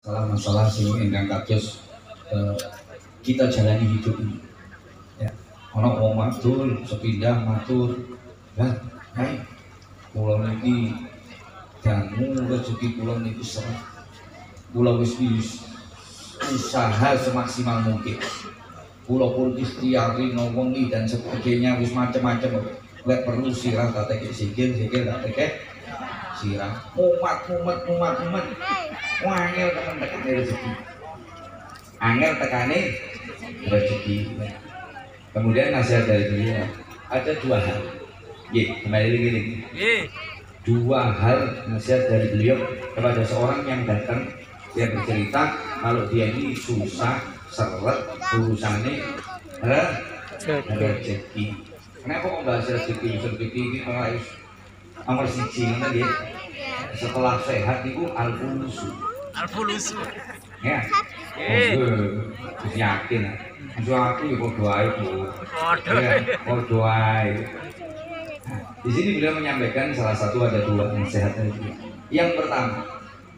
masalah sing ingkang kados kita jalani hidup ini. Ya, ana wong matur sepindah matur, "Lah, hai, kula niki dangu rezeki kula niku serah. Kula wis usaha semaksimal mungkin. Kula pun ikhtiari ngomongin dan sebagainya wis macam-macam. Lek perlu sirah tak tekek sikil tak tekek sirah. Mumat. Angel tekan rezeki. Angel tekane rezeki. Kemudian nasihat dari beliau ada dua hal. Kembali lagi. Dua hal nasihat dari beliau kepada seorang yang datang, dia bercerita kalau dia ini susah seret urusannya rezeki. Kenapa kok bahas rezeki? Rezeki ini mulai nomor siji nanti ya. Setelah sehat itu al-fulusu. Ya. Yakin. Aku ya podo ae. Di sini beliau menyampaikan salah satu ada dua nasihatnya. Yang pertama,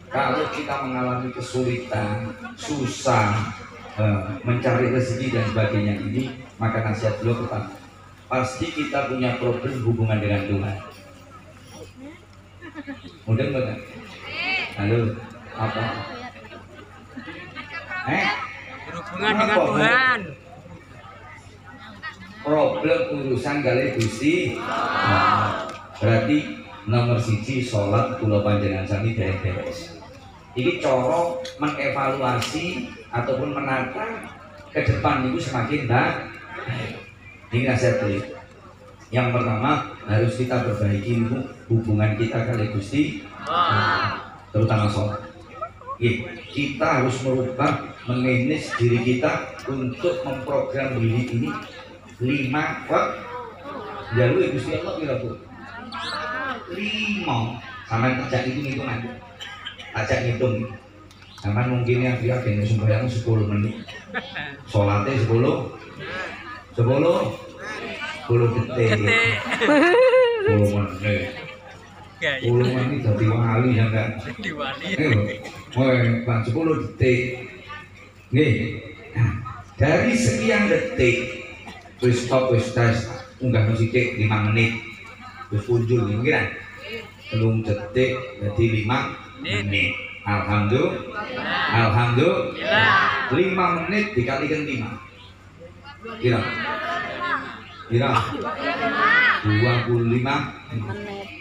kalau kita mengalami kesulitan, susah, mencari rezeki dan sebagainya ini, maka nasihat beliau pertama, pasti kita punya problem hubungan dengan Tuhan. Mudah banget. Halo, apa? Berhubungan dengan Tuhan. Problem urusan kali Gusti. Berarti nomor siji sholat kula panjenengan sami beres. Ini cara mengevaluasi ataupun menata ke depan itu semakin baik. Ini nasihat beliau. Yang pertama harus kita perbaiki hubungan kita kali Gusti, terutama sholat. Kita harus merubah, memanage diri kita untuk memprogram diri ini 5 jalur Gusti Allah kira tuh 5 sampai tajak hitungan tajak hitung sampai mungkin yang dia kayaknya sembahyang 10 menit sholatnya 10 detik 10 menit 10 menit jadi wali ya kan bang 10 detik nih dari sekian detik wis stop wis tes unggah musik 5 menit wis punjul mungkin belum detik jadi 5 menit alhamdulillah 5 menit dikalikan 5 kira 25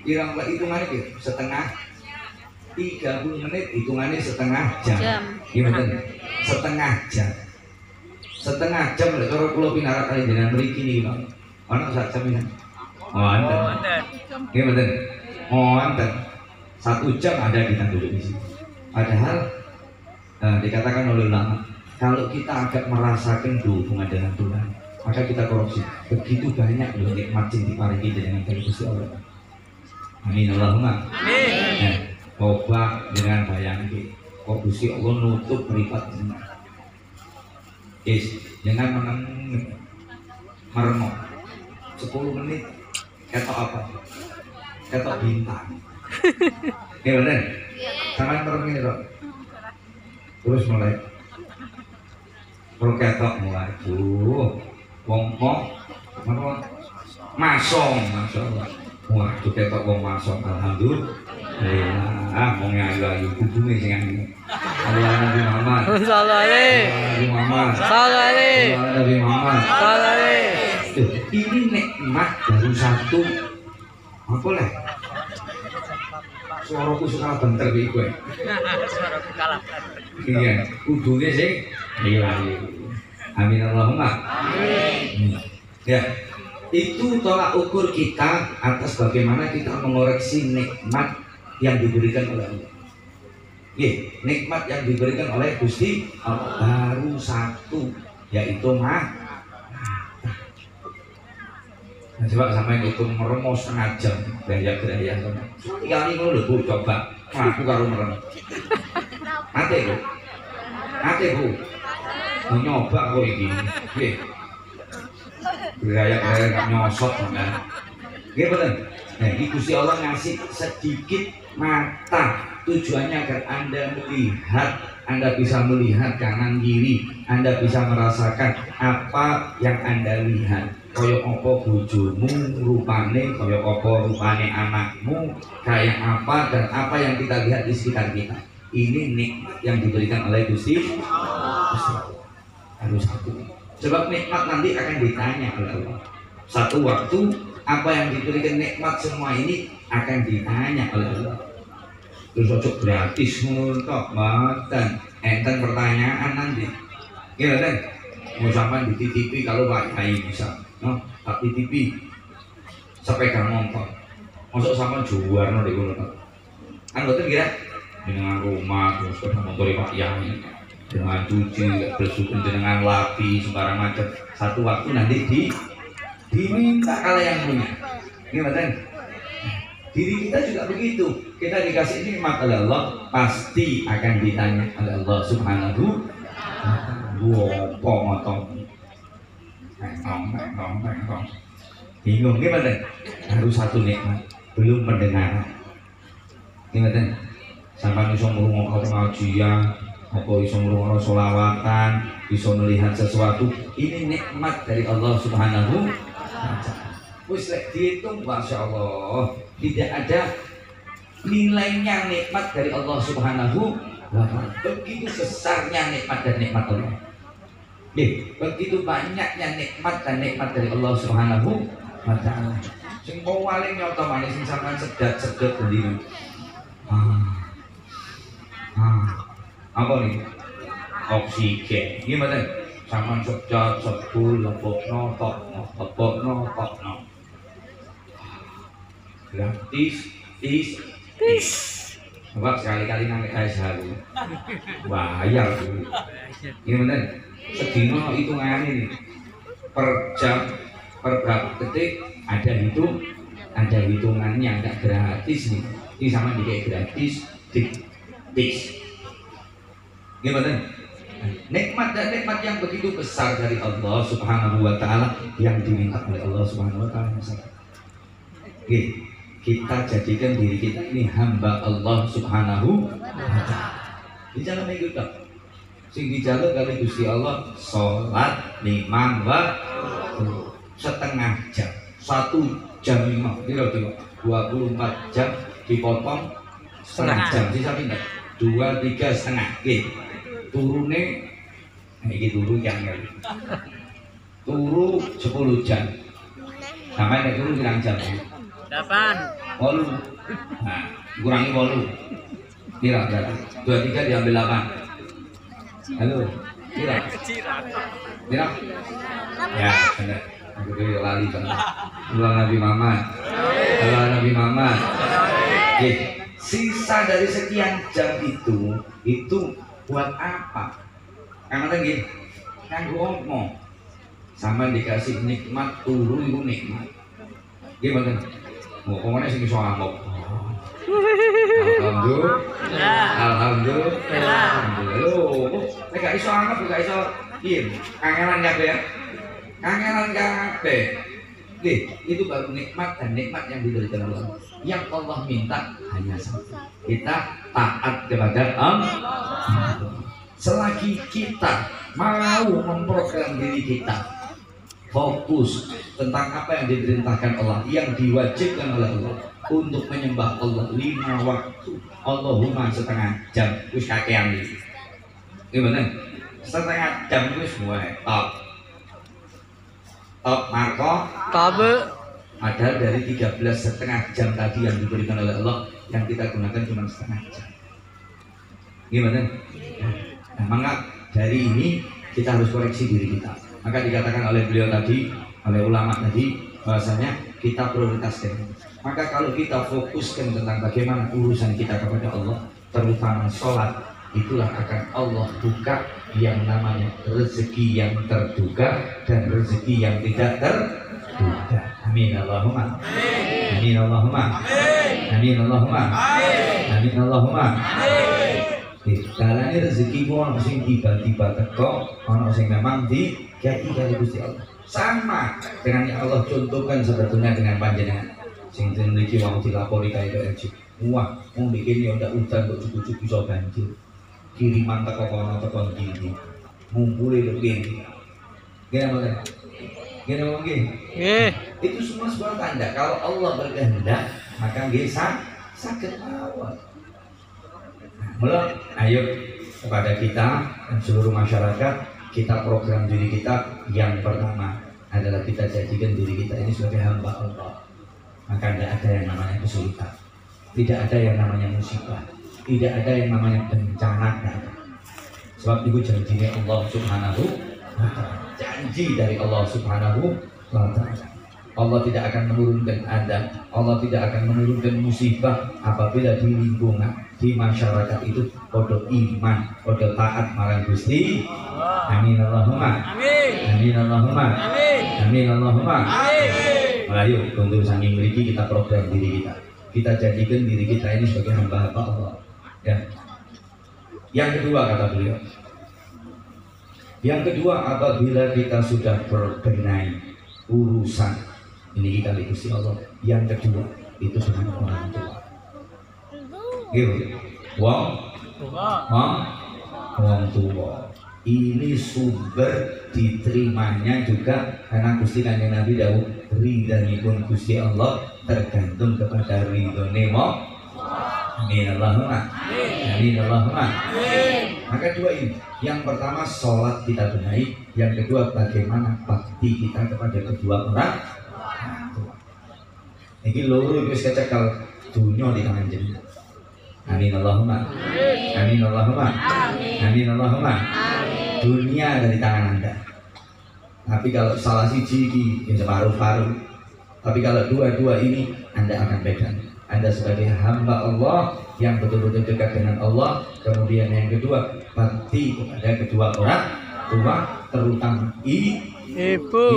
kira hitungannya setengah 30 menit hitungannya setengah jam gimana setengah jam lek karo kula pinarak kali jenengan mriki niki Pak. Ana sak jam ini. Wonten. Nggih mboten. Wonten. 1 jam ada kita duduk di sini. Padahal dikatakan oleh ulama, kalau kita agak merasakan hubungan dengan Tuhan, maka kita korupsi. Begitu banyak loh nikmat sing diparingi dengan Gusti Allah. Amin Allahumma. Amin. Coba dengan bayangke, kok Gusti Allah nutup mripat jenengan. Jangan merenung 10 menit ketok apa? Ketok bintang. Ya bener? Sangat merenung ini Rok. Terus mulai ketok mulai wong masong waduh ketok wong masong alhamdulillah wong ayu hubunge sing Nabi Muhammad ini nikmat baru satu apa lah suaraku suka bentar di gue Suaraku kalah. iya kudune sih iya amin Allahumma amin ya itu tolak ukur kita atas bagaimana kita mengoreksi nikmat yang diberikan oleh Allah. Nikmat yang diberikan oleh Gusti Allah baru satu, yaitu coba sampai itu meremos setengah jam gaya kali ngono lho coba aku karo merem ate bu nyoba kok iki gaya nyosot kan betul. Nah, Gusti Allah ngasih sedikit mata tujuannya agar Anda melihat Anda bisa melihat kanan kiri, Anda bisa merasakan apa yang Anda lihat. Kaya apa bojomu rupane, kaya apa rupane anakmu, kayak apa dan apa yang kita lihat di sekitar kita. Ini nikmat yang diberikan oleh Gusti Allah. Harus satu. Sebab nikmat nanti akan ditanya oleh Allah. Satu waktu apa yang diberikan nikmat semua ini akan ditanya oleh Allah. Terus ojo gratis nguntok mboten. Enten pertanyaan nanti. Gimana? Mau sampai di TV kalau Pak Yai bisa. No, tapi TV sepeda motor. Masuk sampai juara di kono. Kan betul kira dengan rumah terus sepeda motor Pak Yai. Dengan cuci, bersusun dengan lapi sembarang macam. Satu waktu nanti diminta kalau yang punya. Gimana? Diri kita juga begitu. Kita dikasih nikmat oleh Allah, pasti akan ditanya oleh Allah Subhanahu wa taala. Bingung gimana? Harus satu nikmat, belum mendengar. Gimana? Sampai iso ngrungokno pengajian, apa iso ngrungokno sholawatan, iso melihat sesuatu, ini nikmat dari Allah Subhanahu wa taala. Wis lek dihitung, masya Allah, tidak ada nilainya nikmat dari Allah Subhanahu wa taala. Begitu besarnya nikmat dan nikmat Allah. Begitu banyaknya nikmat dan nikmat dari Allah Subhanahu wa taala. Sing paling nyoto manis sing sampean sedot bendina. Apa nih? Oksigen. Gimana? Sampean sedot sebul lebokno tokno. Gratis. Coba sekali-kali nang guys halu. Bayar dulu. Gimana? Sedino hitungan ini per jam, per berapa detik ada hitungannya, nggak gratis nih. Ini sama dikasih gratis, tis. Gimana? Nikmat dan nikmat yang begitu besar dari Allah Subhanahu wa taala yang diminta oleh Allah Subhanahu wa taala. Kita jadikan diri kita ini hamba Allah Subhanahu wa taala. Di jalan itu sing dijaluk kali Gusti Allah salat 5 waktu setengah jam, 1 jam 5 kira-kira 24 jam dipotong setengah jam, sisa pindah 2-3 setengah. Turune iki turu yang turu 10 jam sampai nek turu pirang jam? 8. 8. Nah, kurangi 8 kira 23 diambil 8. Halo, kira? Ya, benar. Aku tuh lali benar. Nabi Muhammad. Sisa dari sekian jam itu buat apa? Karena gini, kan ngomong sama dikasih nikmat turu itu nikmat. Gimana? Ngomongnya sih soal ngomong. Alhamdulillah. Nek gak iso anget, gak iso yen. Kangelan kabeh ya. Kangelan kabeh. Itu baru nikmat dan nikmat yang diberikan Allah. Yang Allah minta hanya satu. Kita taat kepada Allah. Selagi kita mau memprogram diri kita fokus tentang apa yang diperintahkan Allah, yang diwajibkan oleh Allah, untuk menyembah Allah 5 waktu, Allahumma setengah jam, wis kakean iki. Gimana? Setengah jam itu semua top Marco. Ada dari 13,5 jam tadi yang diberikan oleh Allah, yang kita gunakan cuma setengah jam. Gimana? Nah, maka dari ini kita harus koreksi diri kita. Maka dikatakan oleh beliau tadi, oleh ulama tadi, bahwasanya kita prioritaskan. Maka kalau kita fokuskan tentang bagaimana urusan kita kepada Allah, terutama sholat, itulah akan Allah buka yang namanya rezeki yang terduga dan rezeki yang tidak terduga. Amin Allahumma. Amin Allahumma. Amin Allahumma. Amin Allahumma. Dalane rezeki ku ono sing tiba-tiba teko, ono sing memang dikai kali Gusti Allah. Sama dengan yang Allah contohkan sebetulnya dengan panjenengan. Sing mriki wong dilapori kae kaya wah, wong bikin yo ndak udan kok cucu-cucu bisa banjir. kiriman teko kono teko kiri. Ngumpuli lho kene. Gimana? Gimana mungkin? Itu semua sebuah tanda kalau Allah berkehendak maka nggih sakit mawon. Mula ayo kepada kita dan seluruh masyarakat kita program diri kita yang pertama adalah kita jadikan diri kita ini sebagai hamba Allah. Maka tidak ada yang namanya kesulitan, tidak ada yang namanya musibah, tidak ada yang namanya bencana. Sebab itu janjinya Allah Subhanahu wa ta'ala. Janji dari Allah Subhanahu wa ta'ala. Allah tidak akan menurunkan Anda, Allah tidak akan menurunkan musibah apabila di lingkungan, di masyarakat itu podo iman, podo taat marang Gusti. Amin Allahumma. Amin. Amin Allahumma. Amin. Amin Allahumma. Amin. Ayo untuk saking mriki kita program diri kita. Kita jadikan diri kita ini sebagai hamba-hamba Allah. Ya. Yang kedua kata beliau. Yang kedua apabila kita sudah berkenai urusan ini kita Gusti Allah. Yang kedua itu dengan orang tua. Gitu. Wong tua. Ini sumber diterimanya juga karena Gusti Kanjeng Nabi dawuh ridhanipun Gusti Allah tergantung kepada ridhone wong. Amin Allahumma. Amin Allahumma. Maka dua ini. Yang pertama sholat kita benahi. Yang kedua bagaimana bakti kita kepada kedua orang tua. Ini loro wis kecekel dunya di tangan jenengan. Amin Allahumma. Amin Allahumma. Amin Allahumma. Dunia dari tangan Anda. Tapi kalau salah siji iki separuh-paruh. Tapi kalau dua-dua ini Anda akan pegang. Anda sebagai hamba Allah yang betul-betul dekat dengan Allah. Kemudian yang kedua bakti kepada kedua orang tua, terutama ibu.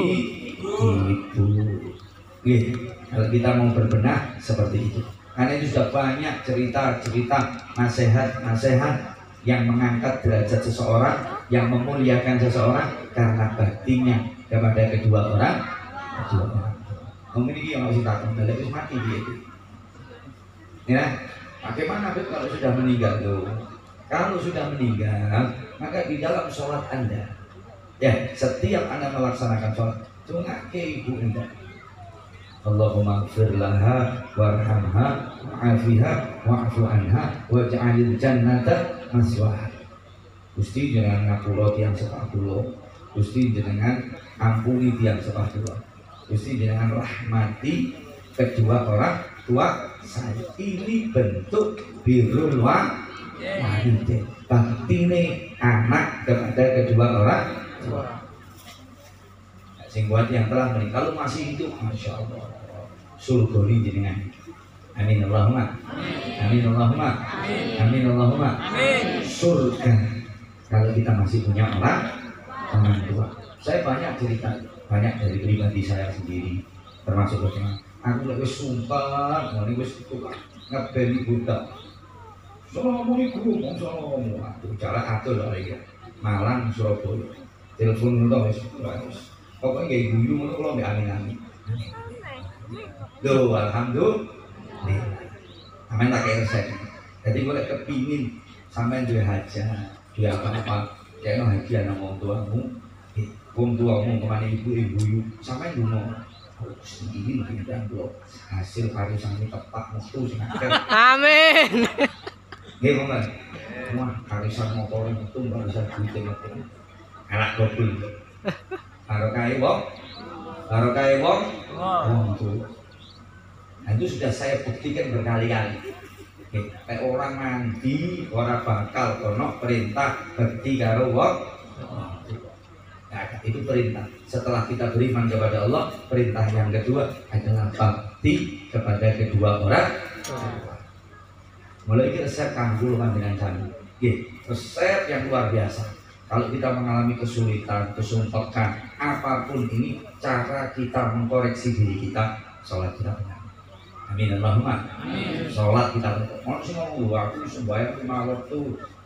Kalau kita mau berbenah seperti itu. Karena itu sudah banyak cerita-cerita, nasihat-nasihat yang mengangkat derajat seseorang, yang memuliakan seseorang karena baktinya kepada kedua orang tua. Mungkin ini yang harus takut, dari mati dia itu. Ya, bagaimana kalau sudah meninggal tuh? Kalau sudah meninggal, maka di dalam sholat Anda, ya setiap Anda melaksanakan sholat, cuma ke ibu Anda. Allahumma ighfir laha warhamha wa'afiha wa'fu anha waj'alil jannata maswaha. Gusti jangan ngapura tiyang sepatulo, Gusti jangan ampuni tiyang sepatulo, Gusti jangan rahmati kedua orang tua saya. Ini bentuk birrul walidain, baktine anak kepada kedua orang tua. Sing buat yang telah meninggal, kalau masih hidup, masya Allah, surga ini jenengan. Amin Allahumma. Amin Allahumma. Amin Allahumma. Surga kalau kita masih punya orang tua. Saya banyak cerita, banyak dari pribadi saya sendiri, termasuk bagaimana aku lagi sumpah, mau nih wes itu ngebeli buta. Assalamualaikum, assalamualaikum. Bicara atur lah ya, Malang Surabaya. Telepon dulu wes. Pokoknya kayak guyu ngono kula mbek amin-amin. Lho, alhamdulillah. Amin tak resep. Jadi gue kepingin sampean duwe hajat, duwe apa-apa, kene hadiah nang wong tuamu. Wong tuamu kemana ibu-ibu sampean dungo. Ini bintang kula hasil karisane tepak mutu sing akeh. Amin. Nggih, Mas. Wah, karisan motor itu barisan duit metu. Anak gobel. Barokah wong tua. Nah, itu sudah saya buktikan berkali-kali. Kayak orang mandi, orang bakal kono perintah bekti karo wong. Nah, itu perintah. Setelah kita beriman kepada Allah, perintah yang kedua adalah bakti kepada kedua orang. Mulai resep kanggul dengan kami. Resep yang luar biasa. Kalau kita mengalami kesulitan, kesumpahan, apapun ini, cara kita mengkoreksi diri kita, sholat kita benar. Amin Allahumma. Sholat kita benar. Mau sih ngomong aku sembahyang 5 waktu,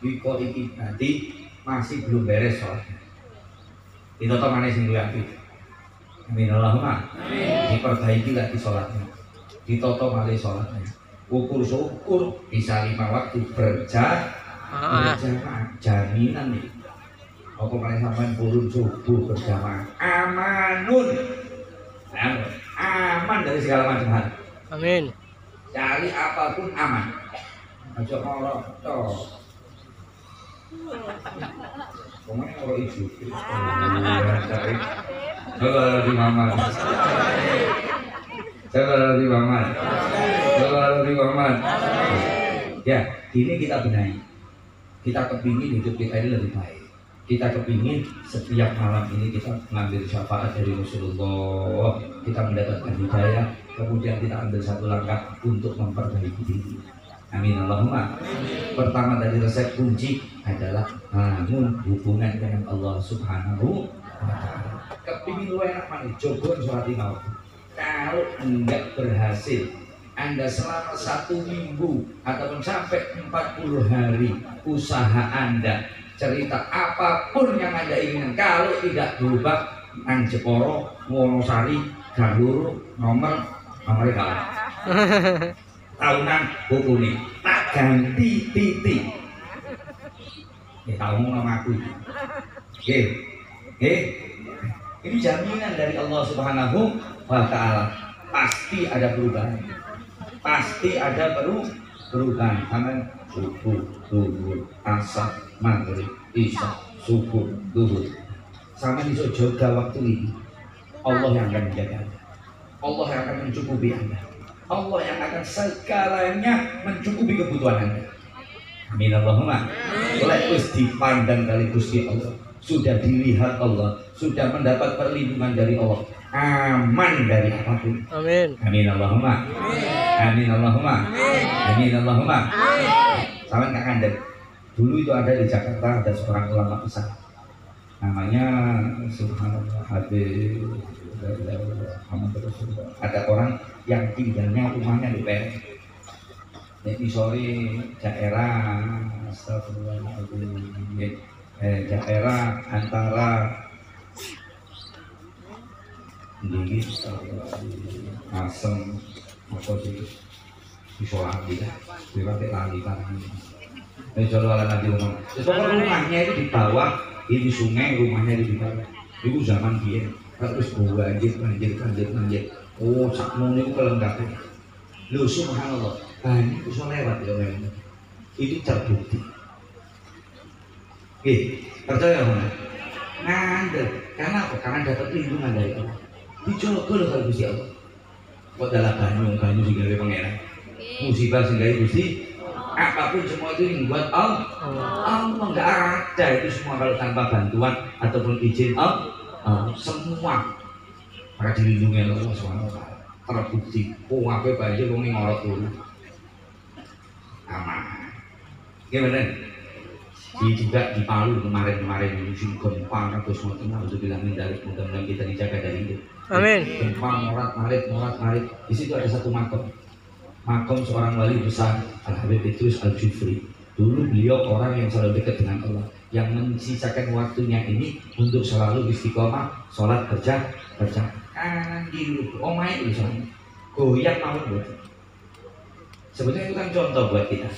iko iki nanti masih belum beres sholatnya. Ditoto mana sing duwe api. Amin Allahumma. Diperbaiki lagi sholatnya. Ditoto malih sholatnya. Ukur-ukur bisa 5 waktu berjamaah. berjamaah jaminan nih. Apa kalian sampai turun subuh berjamaah amanun, aman dari segala macam hal. Amin. Cari apapun aman. Aja ngorok toh. Pokoknya ngorok ibu. Coba di mama. Coba di mama. Coba di mama. Ya, ini kita benahi. Kita kepingin hidup kita ini lebih baik. Kita kepingin setiap malam ini kita mengambil syafaat dari Rasulullah. Kita mendapatkan hidayah. Kemudian kita ambil satu langkah untuk memperbaiki diri. Amin Allahumma. Pertama dari resep kunci adalah bangun hubungan dengan Allah Subhanahu wa Ta'ala. Kepingin lu enak mana? Jogon sholat imam. Kalau enggak berhasil, Anda selama 1 minggu ataupun sampai 40 hari usaha Anda, cerita apapun yang Anda inginkan, kalau tidak berubah, nang Jeporo, Wonosari, Ganduru, nomornya kalah. Tahunan buku ini tak ganti titik. Tahu nama aku ini. Ini jaminan dari Allah Subhanahu wa Ta'ala. Pasti ada perubahan. Pasti ada perubahan. Amin. Subuh, zuhur, asar, maghrib, isya, subuh, zuhur. Sama iso jaga waktu ini. Allah yang akan menjaga Anda. Allah yang akan mencukupi Anda. Allah yang akan segalanya mencukupi kebutuhan Anda. Amin Allahumma. Lekus dipandang kali Gusti Allah, sudah dilihat Allah, sudah mendapat perlindungan dari Allah, aman dari apapun. Amin. Amin Allahumma. Amin Allahumma. Amin Allahumma. Sama nggak Anda? Dulu itu ada di Jakarta, ada seorang ulama besar, namanya Subhanallah Habib. Ada orang yang tinggalnya rumahnya di PN. Ini sore daerah astagfirullahaladzim, daerah antara ini Asem apa sih Isolasi ya, dipakai lali lagi. Lagi rumah. Rumahnya itu di bawah, ini sungai, rumahnya di bawah. Itu zaman dia. Terus banjir. Oh, sakmono itu kelengkapnya. Lu subhanallah, banyak bisa lewat ya memang. Itu terbukti. Percaya mana? Ngandel. Karena apa? Karena dapat lindungan dari Allah. Dicoba loh kalau Gusti Allah. Kok dalam banyu sehingga dia pengeran. Musibah sehingga Gusti. Apapun semua itu dibuat Allah. Allah nggak ada itu semua kalau tanpa bantuan ataupun izin Allah. Semua para dilindungi Allah SWT. Terbukti. Apa banjir wong ngorok dulu. Aman. Gimana? Juga di Palu kemarin musim gempa terus mau untuk bilangin dari mudah-mudahan kita dijaga dari itu. Amin. Gempa morat-marit. Di situ ada satu makom seorang wali besar Al-Habib Idrus Al-Jufri. Dulu beliau orang yang selalu dekat dengan Allah, yang mensisakan waktunya ini untuk selalu istiqomah sholat kerja kanan kiri omai itu sana goyang mau buat. Sebetulnya itu kan contoh buat kita.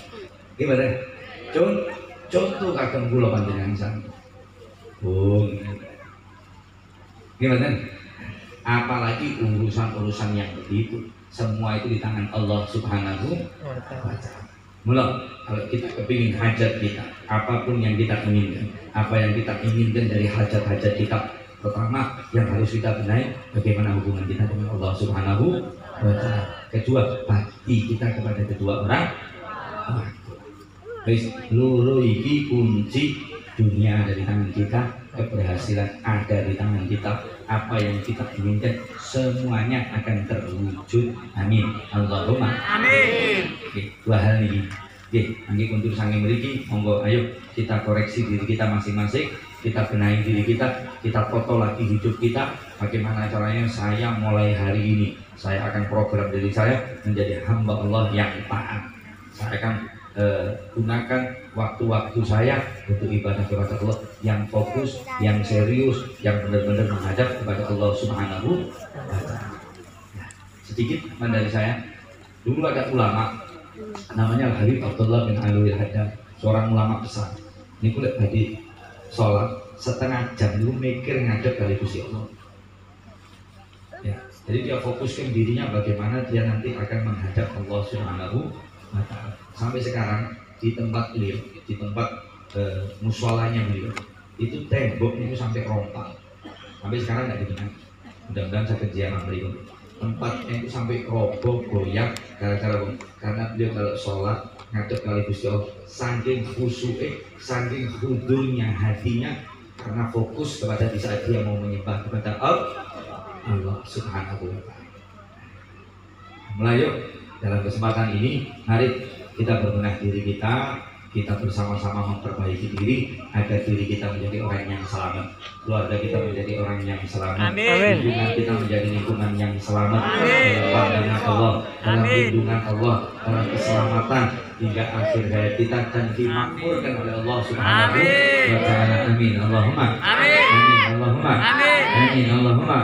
Gimana? Contoh kagem kula panjenengan sana. Gimana? Apalagi urusan yang begitu, semua itu di tangan Allah Subhanahu wa Ta'ala. Mula kalau kita kepingin hajat kita, apapun yang kita inginkan, apa yang kita inginkan dari hajat-hajat kita, pertama yang harus kita benahi bagaimana hubungan kita dengan Allah Subhanahu wa Ta'ala. Kedua, bakti kita kepada kedua orang. Loro iki kunci dunia ada di tangan kita, keberhasilan ada di tangan kita. Apa yang kita inginkan semuanya akan terwujud. Amin. Allahumma amin. Dua hal ini. Nanti untuk sange mriki, monggo ayo kita koreksi diri kita masing-masing, kita benahi diri kita foto lagi hidup kita. Bagaimana caranya saya mulai hari ini, saya akan program diri saya menjadi hamba Allah yang taat. Saya akan gunakan waktu-waktu saya untuk ibadah kepada Allah yang fokus, yang serius, yang benar-benar menghadap kepada Allah Subhanahu wa Ta'ala. Sedikit dari saya, dulu ada ulama namanya Habib Abdullah bin Alwi Al-Haddad. seorang ulama besar. Ini kulit tadi sholat setengah jam itu mikir ngadep kali Gusti Allah. Ya, jadi dia fokuskan dirinya bagaimana dia nanti akan menghadap Allah Subhanahu wa Ta'ala. Sampai sekarang di tempat beliau, di tempat musholanya beliau, itu tembok itu sampai rompang. Sampai sekarang nggak dibenahi. Mudah-mudahan saya kejian beliau. Tempatnya itu sampai roboh, goyang karena beliau kalau sholat ngadep kali Gusti Allah, saking khusyuk, saking hudurnya hatinya, karena fokus kepada di saat dia mau menyembah kepada Allah Subhanahu wa Ta'ala. Mulai yuk, dalam kesempatan ini mari kita berbenah diri kita bersama-sama memperbaiki diri agar diri kita menjadi orang yang selamat, keluarga kita menjadi orang yang selamat, lingkungan kita menjadi lingkungan yang selamat dalam pandangan Allah, dalam lindungan Allah, dalam keselamatan hingga akhir hayat kita dan dimakmurkan oleh Allah Subhanahu wa Ta'ala. Amin Allahumma amin. Amin Allahumma amin. Amin Allahumma